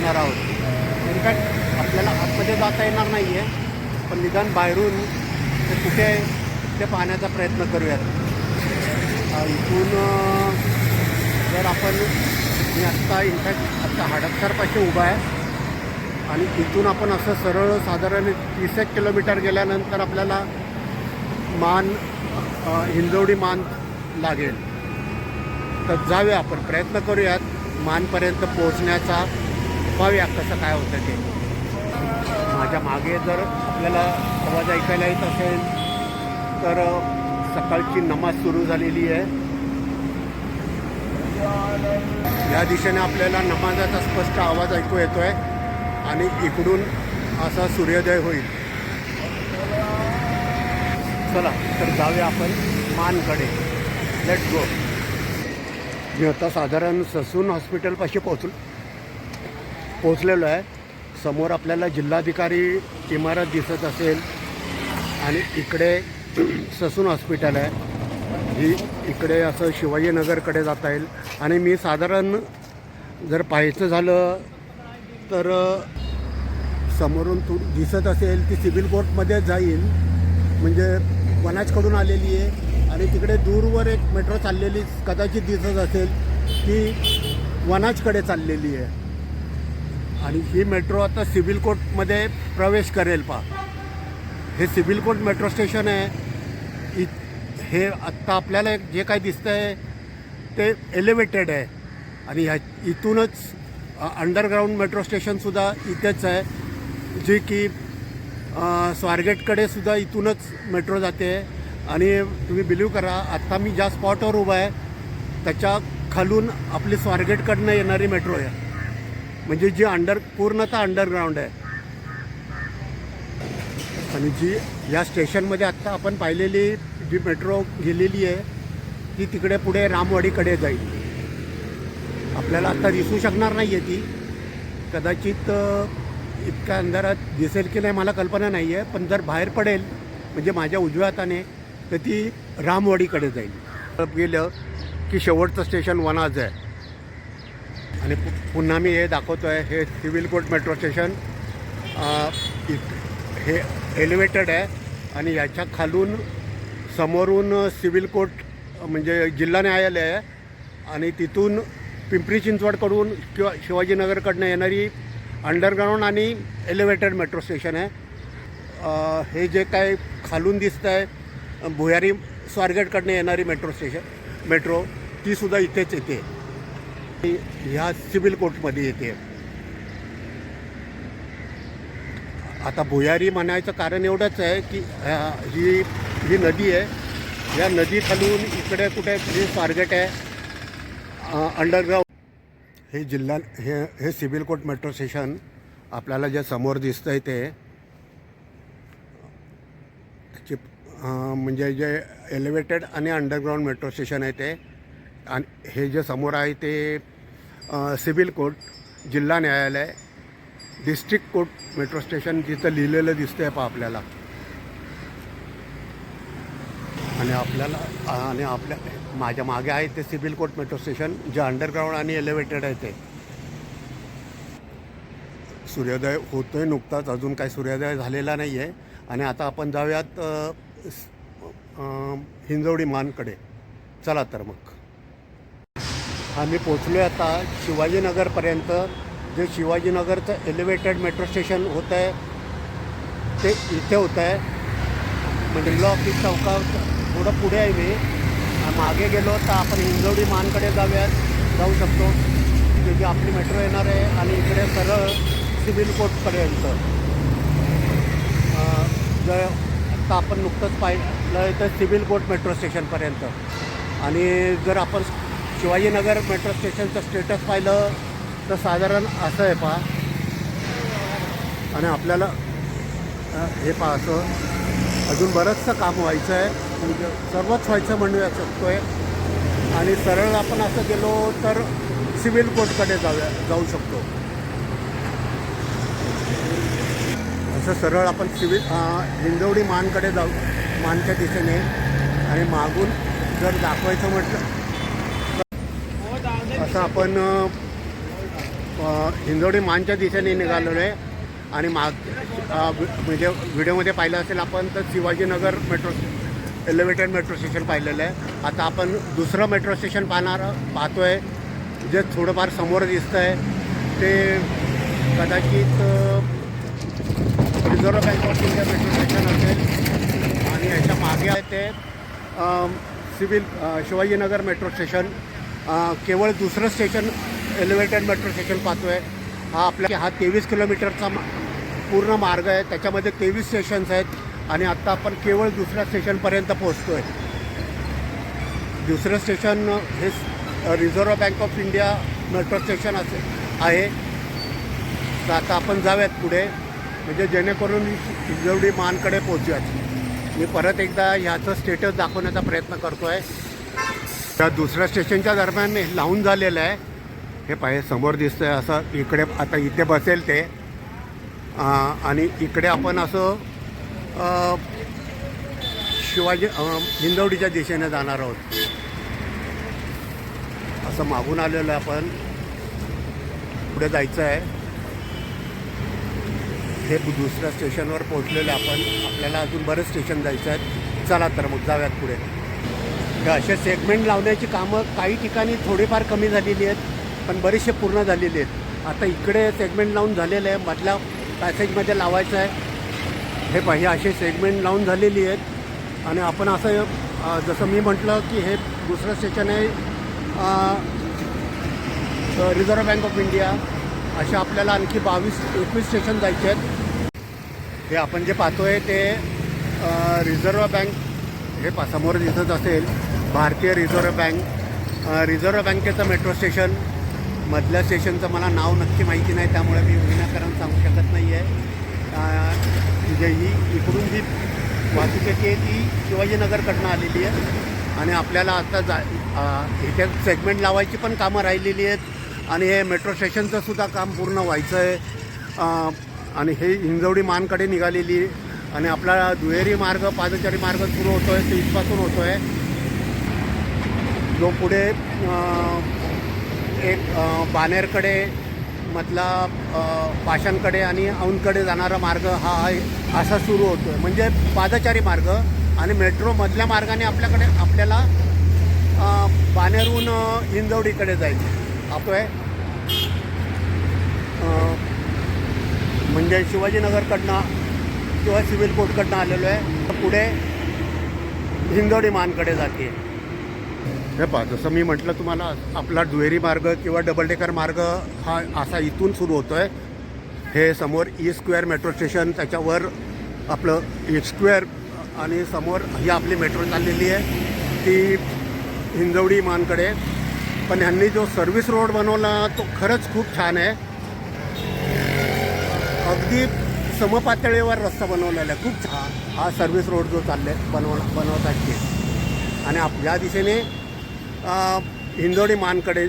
करणार आहोत। इनफॅक्ट आपल्याला आतमध्ये जाता येणार नाही आहे, पण निदान बाहेरून ते कुठे आहे ते पाहण्याचा प्रयत्न करूयात। इथून जर आपण मी आत्ता हडपसरपाशी उभा आहे आणि इथून आपण असं सरळ साधारण 30 किलोमीटर गेल्यानंतर आपल्याला हिंजवडी मान लागेल। तर जाऊया, आपण प्रयत्न करूयात मानपर्यंत पोहोचण्याचा, पाहूया कसं काय होतं ते। माझ्या मागे जर आपल्याला आवाज ऐकायला येत असेल तर सकाळची नमाज सुरू झालेली आहे। या दिशेने आपल्याला नमाजाचा स्पष्ट आवाज ऐकू येतो आहे आणि इकडून असा सूर्योदय होईल। चला तर जाऊया आपण मानकडे, लेट्स गो। मी आता साधारण ससून हॉस्पिटलपाशी पोचलेलो आहे। समोर आपल्याला जिल्हाधिकारी इमारत दिसत असेल आणि इकडे ससून हॉस्पिटल आहे। ही इकडे असं शिवाजीनगरकडे जाता येईल आणि मी साधारण जर पाहायचं झालं तर समोरून दिसत असेल ती सिव्हिल कोर्टमध्ये जाईल, म्हणजे वनाजकडून आलेली आहे आणि तिकडे दूरवर एक मेट्रो चाललेली कदाचित दिसत असेल, ती वनाजकडे चाललेली आहे आणि ही मेट्रो आता सिव्हिल कोर्टमध्ये प्रवेश करेल। हे सिव्हिल कोर्ट मेट्रो स्टेशन आहे। हे आत्ता आपल्याला जे काय दिसतं आहे ते एलिव्हेटेड आहे आणि इथूनच अंडरग्राऊंड मेट्रो स्टेशनसुद्धा इथेच आहे, जे की स्वारगेटकडे सुद्धा इथूनच मेट्रो जाते। आणि तुम्ही बिलीव्ह करा, आत्ता मी ज्या स्पॉटवर उभा आहे त्याच्या खालून आपली स्वारगेटकडनं येणारी मेट्रो आहे, म्हणजे जी पूर्णतः अंडरग्राऊंड आहे। आणि जी या स्टेशनमध्ये आत्ता आपण पाहिलेली जी मेट्रो गेलेली आहे ती तिकडे पुढे रामवाडीकडे जाईल। आपल्याला आत्ता दिसू शकणार नाही आहे ती, कदाचित इतक्या अंधारात दिसेल की नाही मला कल्पना नाही आहे, पण जर बाहेर पडेल म्हणजे माझ्या उजव्या हाताने तर ती रामवाडीकडे जाईल। गेलं की शेवटचं स्टेशन वनाज आहे आणि पुन्हा मी हे दाखवतो आहे, हे सिव्हिल कोर्ट मेट्रो स्टेशन हे एलिव्हेटेड आहे आणि याच्या खालून समोरून सिव्हिल कोर्ट म्हणजे जिल्हा न्यायालय आहे आणि तिथून पिंपरी चिंचवडकडून किंवा शिवाजीनगरकडनं येणारी अंडरग्राऊंड आणि एलिव्हेटेड मेट्रो स्टेशन आहे। हे जे काय खालून दिसतं आहे भुयारी स्वारगेटकडनं येणारी मेट्रो तीसुद्धा इथेच येते, ह्या सिव्हिल कोर्टमध्ये येते। आता भुयारी म्हणायचं कारण एवढंच आहे की ही नदी आहे, या नदी खालून इकडे कुठे जे स्वारगेट आहे अंडरग्राऊंड। हे सिव्हिल कोर्ट मेट्रो स्टेशन आपल्याला जे समोर दिसतं आहे ते त्याची म्हणजे जे एलिव्हेटेड आणि अंडरग्राऊंड मेट्रो स्टेशन आहे ते, आणि हे जे समोर आहे ते सिव्हिल कोर्ट, जिल्हा न्यायालय, डिस्ट्रिक्ट कोर्ट मेट्रो स्टेशन जिथं लिहिलेलं दिसतं आहे आपल्याला। आणि माझ्या मागे आहे ते सिव्हिल कोर्ट मेट्रो स्टेशन जे अंडरग्राऊंड आणि एलिव्हेटेड आहे ते। सूर्योदय होतोय नुकताच, अजून काही सूर्योदय झालेला नाही आहे आणि आता आपण जाऊयात हिंजवडी मानकडे। चला तर मग आम्ही पोचलो आहे आता शिवाजीनगरपर्यंत। जे शिवाजीनगरचं एलिव्हेटेड मेट्रो स्टेशन होतं आहे ते इथे होतं आहे, म्हणजे लॉ ऑफिस चौकात थोडं पुढे आहे। मी मागे गेलो तर आपण हिंजवडी मानकडे जाऊ शकतो, जी आपली मेट्रो येणार आहे आणि इकडे सरळ सिव्हिल कोर्टपर्यंत। जर आत्ता आपण नुकतंच पाहिलं आहे तर सिव्हिल कोर्ट मेट्रो स्टेशनपर्यंत, आणि जर आपण शिवाजीनगर मेट्रो स्टेशनचं स्टेटस पाहिलं तर साधारण असं आहे पहा। आणि आपल्याला हे पहा असं अजून बरंचसं काम व्हायचं आहे, म्हणजे सर्वच व्हायचं म्हणू शकतो आहे। आणि सरळ आपण असं गेलो तर सिव्हिल कोर्टकडे जाऊ शकतो। असं सरळ आपण हिंजवडी मानकडे जाऊ, मानच्या दिशेने, आणि मागून जर दाखवायचं म्हटलं तर असं आपण हिंजवडी मानच्या दिशेने निघालेलो आहे आणि म्हणजे व्हिडिओमध्ये पाहिलं असेल आपण तर Shivajinagar metro elevated metro station पाहिलेलं आहे. आता आपण दुसरं मेट्रो स्टेशन पाहतो आहे जे थोडंफार समोर दिसतं आहे. ते कदाचित reserve bank of India metro station असेल आणि याच्या मागे आहे ते शिवाजीनगर मेट्रो स्टेशन. केवळ दुसरं स्टेशन एलिव्हेटेड मेट्रो स्टेशन पाहतो आहे. हा 23 किलोमीटरचा पूर्ण मार्ग आहे. त्याच्यामध्ये 23 स्टेशन्स आहेत आणि आत्ता आपण केवळ दुसऱ्या स्टेशनपर्यंत पोहोचतो आहे. दुसरं स्टेशन हे reserve bank of India metro station आहे. तर आता आपण जाऊयात पुढे म्हणजे जेणेकरून हिंजवडी मानकडे पोहोचूयात. मी परत एकदा ह्याचं स्टेटस दाखवण्याचा प्रयत्न करतो आहे. त्या दुसऱ्या स्टेशनच्या दरम्यान लावून झालेलं आहे. हे पाहे समोर दिसतं आहे असं. इकडे आता इथे बसेल ते आणि इकडे आपण असं हिंजवडीच्या दिशेने जाणार आहोत. असं मागून आलेलं आहे. आपण पुढे जायचं आहे. हे दुसऱ्या स्टेशनवर पोहोचलेलं आपण. आपल्याला अजून बरेच स्टेशन जायचं आहेत. चला तर मग जाऊयात पुढे. हे असे सेगमेंट लावण्याची कामं काही ठिकाणी थोडीफार कमी झालेली आहेत पण बरेचसे पूर्ण झालेले आहेत. आता इकडे सेगमेंट लावून झालेलं आहे. मधल्या पॅसेजमध्ये लावायचं आहे. हे पाहिजे असे सेगमेंट लावून झालेली आहेत आणि आपण असं जसं मी म्हटलं की हे दुसरं स्टेशन आहे रिझर्व्ह बँक ऑफ इंडिया. असे आपल्याला आणखी 22-21 स्टेशन जायचे आहेत. हे आपण जे पाहतो आहे ते रिझर्व्ह बँक हे समोर दिसत असेल भारतीय रिझर्व्ह बँकेचं मेट्रो स्टेशन. मधल्या स्टेशनचं मला नाव नक्की माहिती नाही त्यामुळे मी विनाकारण सांगू शकत नाही आहे. म्हणजे ही इकडून जी वाहतुकीची आहे ती शिवाजीनगरकडनं आलेली आहे आणि आपल्याला आता इथे सेगमेंट लावायची पण कामं राहिलेली आहेत आणि हे मेट्रो स्टेशनचं सुद्धा काम पूर्ण व्हायचं आहे. आणि हे हिंजवडी मानकडे निघालेली आणि आपला दुहेरी मार्ग पादचारी मार्ग सुरू होतो आहे. तो इथपासून होतो आहे जो पुढे एक बानेरकडे मधला पाषाणकडे आणि औंधकडे जाणारा मार्ग हा असा सुरू होतो आहे. म्हणजे पादचारी मार्ग आणि मेट्रो मधल्या मार्गाने आपल्याला बानेरहून हिंजवडीकडे जायचं आपण आहे. म्हणजे शिवाजीनगरकडनं किंवा सिव्हिल कोर्टकडनं आलेलो आहे. पुढे हिंजवडी मानकडे जाते. हे पहा जसं मी म्हटलं तुम्हाला आपला दुहेरी मार्ग किंवा डबल डेकर मार्ग हा असा इथून सुरू होतो आहे. हे समोर E² मेट्रो स्टेशन त्याच्यावर आपलं E² आणि समोर ही आपली मेट्रो चाललेली आहे ती हिंजवडी मानकडे. पण ह्यांनी जो सर्व्हिस रोड बनवला तो खरंच खूप छान आहे. अगदी समपातळीवर रस्ता बनवलेला आहे. खूप छान हा सर्व्हिस रोड जो बनवतात ते. आणि या दिशेने हिंजवडी मानकडे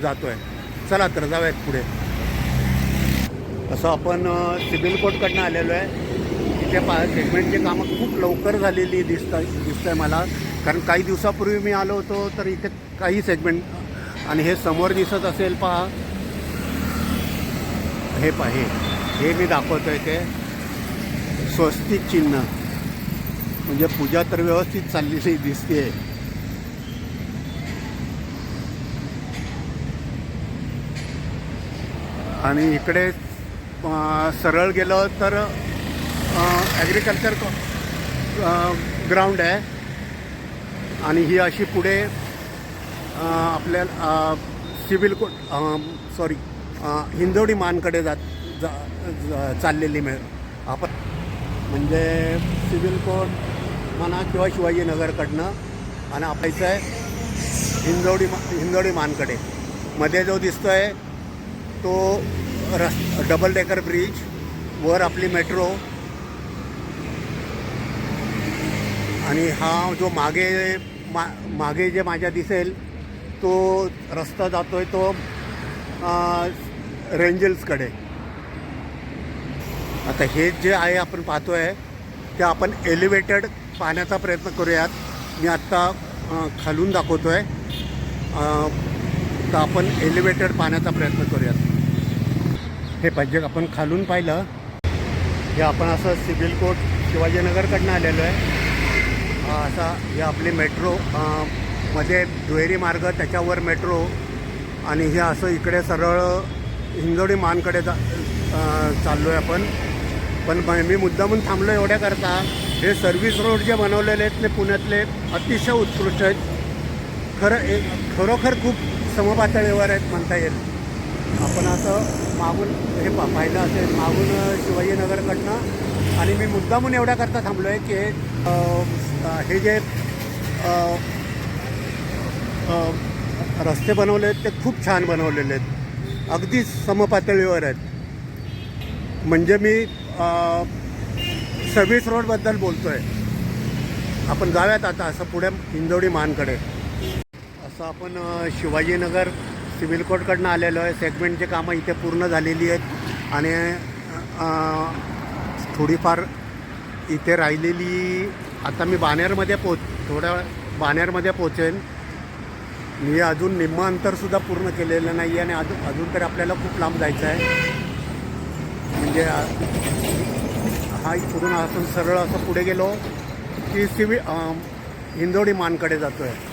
जातो आहे. चला तर जाऊयात पुढे. असं आपण सिव्हिल कोर्टकडनं आलेलो आहे. इथे सेगमेंटची कामं खूप लवकर झालेली दिसतंय मला. कारण काही दिवसापूर्वी मी आलो होतो तर इथे काही सेगमेंट आणि हे समोर दिसत असेल पहा. हे पाहे हे मी दाखवतो आहे ते स्वस्तिक चिन्ह. म्हणजे पूजा तर व्यवस्थित चाललेली दिसते. आणि इकडे सरळ गेलं तर ॲग्रिकल्चर ग्राउंड आहे आणि ही अशी पुढे आपल्याला सिव्हिल कोर्ट हिंजवडी मानकडे चाललेली आपण. म्हणजे सिव्हिल कोर्ट म्हणा किंवा शिवाजीनगरकडनं आणि आपल्याचं आहे हिंजवडी मानकडे. मध्ये जो दिसतो आहे तो डबल डेकर ब्रिज वर आपली मेट्रो आणि हा जो मागे जे माझ्या दिसेल तो रस्ता जातो आहे तो रेंजल्सकडे. आता हे जे आहे आपण पाहतो आहे ते आपण एलिव्हेटेड पाहण्याचा प्रयत्न करूयात. मी आत्ता खालून दाखवतो आहे तर आपण एलिव्हेटेड पाहण्याचा प्रयत्न करूयात. हे पाहिजे आपण खालून पाहिलं हे आपण असं सिव्हिल कोर्ट शिवाजीनगरकडनं आलेलो आहे. असा हे आपली मेट्रो मध्ये दुहेरी मार्ग त्याच्यावर मेट्रो आणि हे असं इकडे सरळ हिंजवडी मानकडे चाललो आहे आपण. पण मी मुद्दामून थांबलो एवढ्याकरता हे सर्व्हिस रोड जे बनवलेले आहेत ते पुण्यातले अतिशय उत्कृष्ट आहेत. खरोखर खूप समपातळीवर आहेत म्हणता येईल. आपण असं मागून हे पाहिलं असेल मागून शिवाजीनगरकडनं आणि मी मुद्दामून एवढ्याकरता थांबलो आहे की हे जे रस्ते बनवले आहेत ते खूप छान बनवलेले आहेत. अगदी समपातळीवर आहेत. म्हणजे मी सर्व्हिस रोडबद्दल बोलतो आहे. आपण जाऊयात आता असं पुढे हिंजवडी मानकडे. असं आपण शिवाजीनगर सिव्हिल कोर्टकडनं आलेलो आहे. सेगमेंटची कामं इथे पूर्ण झालेली आहेत आणि थोडीफार इथे राहिलेली. आता मी बाणेरमध्ये थोड्या बाणेरमध्ये पोचेन. मी अजून निम्म अंतरसुद्धा पूर्ण केलेलं नाही आहे आणि अजून तर आपल्याला खूप लांब जायचं आहे. म्हणजे हा इकडून आपण सरळ असं पुढे गेलो की हिंजवडी मानकडे जातो आहे.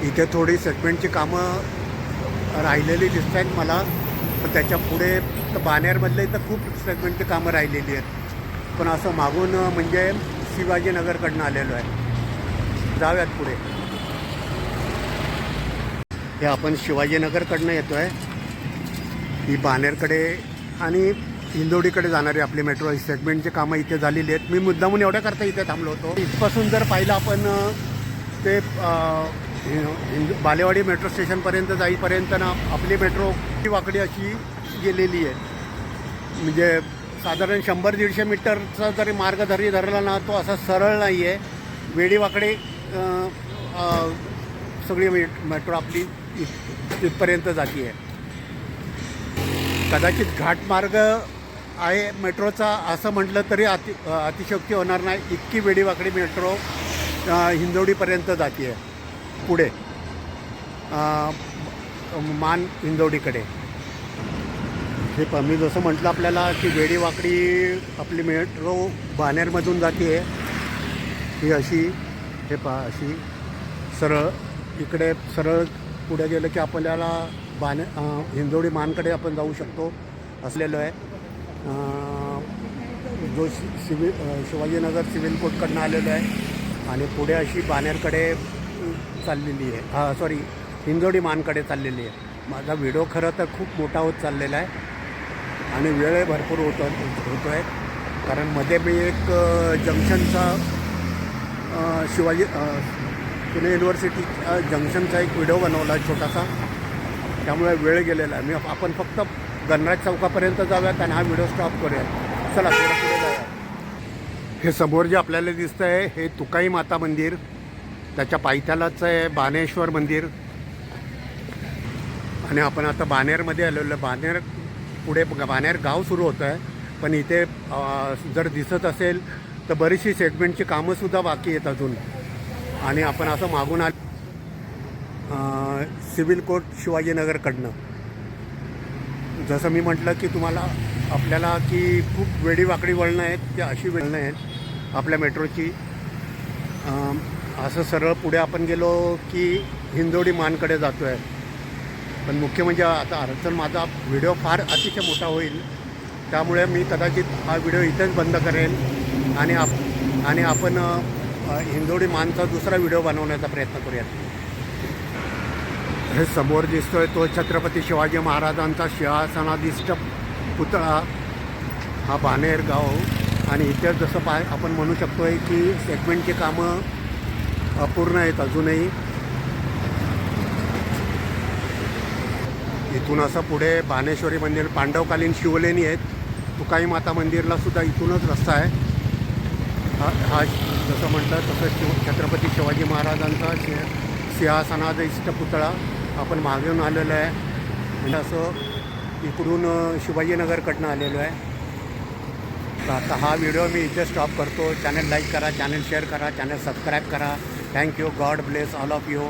इथे थोडी सेगमेंटची कामं राहिलेली दिसत आहेत मला. पण त्याच्या पुढे तर बाणेरमधले तर खूप सेगमेंटची कामं राहिलेली आहेत. पण असं मागून म्हणजे शिवाजीनगरकडनं आलेलो आहे. जाऊयात पुढे. हे आपण शिवाजीनगरकडनं येतो आहे. ही बाणेरकडे आणि हिंजवडीकडे जाणारी आपली मेट्रो सेगमेंटची कामं इथे झालेली आहेत. मी मुद्दामून एवढ्याकरता इथे थांबलो होतो. इथपासून जर पाहिलं आपण ते बालेवाडी मेट्रो स्टेशनपर्यंत जाईपर्यंत ना आपली मेट्रो वाकडी अशी गेलेली आहे. म्हणजे साधारण 100-150 मीटरचा जरी मार्ग धरला ना तो असा सरळ नाही आहे. वेडीवाकडे सगळी मेट्रो आपली तिथपर्यंत जाती आहे. कदाचित घाटमार्ग आहे मेट्रोचा असं म्हटलं तरी अतिशयोक्ती होणार नाही. इतकी वेडीवाकडी मेट्रो हिंजवडीपर्यंत जाते आहे पुढे मान हिंजवडीकडे. हे मी जसं म्हटलं आपल्याला की वेडीवाकडी आपली मेट्रो बाणेरमधून जाते आहे. ही अशी हे अशी सरळ इकडे सरळ पुढे गेलं की आपल्याला हिंजवडी मानकडे आपण जाऊ शकतो असलेलो आहे. जो शिवाजीनगर सिव्हिल कोर्टकडनं आलेलो आहे आणि पुढे अशी बाणेरकडे चाललेली आहे. सॉरी हिंजवडी मानकडे चाललेली आहे. माझा व्हिडिओ खरं तर खूप मोठा होत चाललेला आहे आणि वेळही भरपूर होतो आहे. कारण मध्ये मी एक जंक्शनचा पुणे युनिव्हर्सिटी जंक्शनचा एक व्हिडिओ बनवला छोटासा. त्यामुळे वेळ गेलेला आहे. आपण फक्त गणराज चौकापर्यंत जाऊयात आणि हा व्हिडिओ स्टॉप करूयात. चला पुढे जाऊया. हे समोर जे आपल्याला दिसतं आहे हे तुकाई माता मंदिर. त्याच्या पायथ्यालाच आहे बाणेश्वर मंदिर. आणि आपण आता बाणेरमध्ये आलेलो. बाणेर पुढे बाणेर गाव सुरू होतं आहे. पण इथे जर दिसत असेल तर बरीचशी सेगमेंटची कामंसुद्धा बाकी आहेत अजून. आणि आपण असं मागून सिव्हिल कोर्ट शिवाजीनगरकडनं. जसं मी म्हटलं की तुम्हाला आपल्याला की खूप वेडीवाकडी वळणं आहेत. की अशी वळणं आहेत आपल्या मेट्रोची. असं सरळ पुढे आपण गेलो की हिंजवडी मानकडे जातो आहे. पण मुख्य म्हणजे आता अडचण माझा व्हिडिओ फार अतिशय मोठा होईल. त्यामुळे मी कदाचित हा व्हिडिओ इथेच बंद करेन आणि आपण हिंजवडी मानचा दुसरा व्हिडिओ बनवण्याचा प्रयत्न करूयात. हे समोर दिसतोय तो छत्रपती शिवाजी महाराजांचा सिंहासनाधिष्ठ पुतळा. हा बाणेर गाव आणि इथे जसं आपण म्हणू शकतो आहे की सेगमेंटची कामं अपूर्ण आहेत अजूनही. इथून असं पुढे बाणेश्वरी मंदिर पांडवकालीन शिवलेणी आहेत. तुकाई माता मंदिरला सुद्धा इथूनच रस्ता आहे. हा जसं म्हटलं तसं छत्रपती शिवाजी महाराजांचा सिंहासनाधिष्ठ पुतळा आपण मागून आलेलो आहे. म्हणजे असं इकडून शिवाजीनगरकडनं आलेलो आहे. तर आता हा व्हिडिओ मी इथे स्टॉप करतो. चॅनल लाईक करा, चॅनल शेअर करा, चॅनल सबस्क्राईब करा. Thank you. God bless all of you.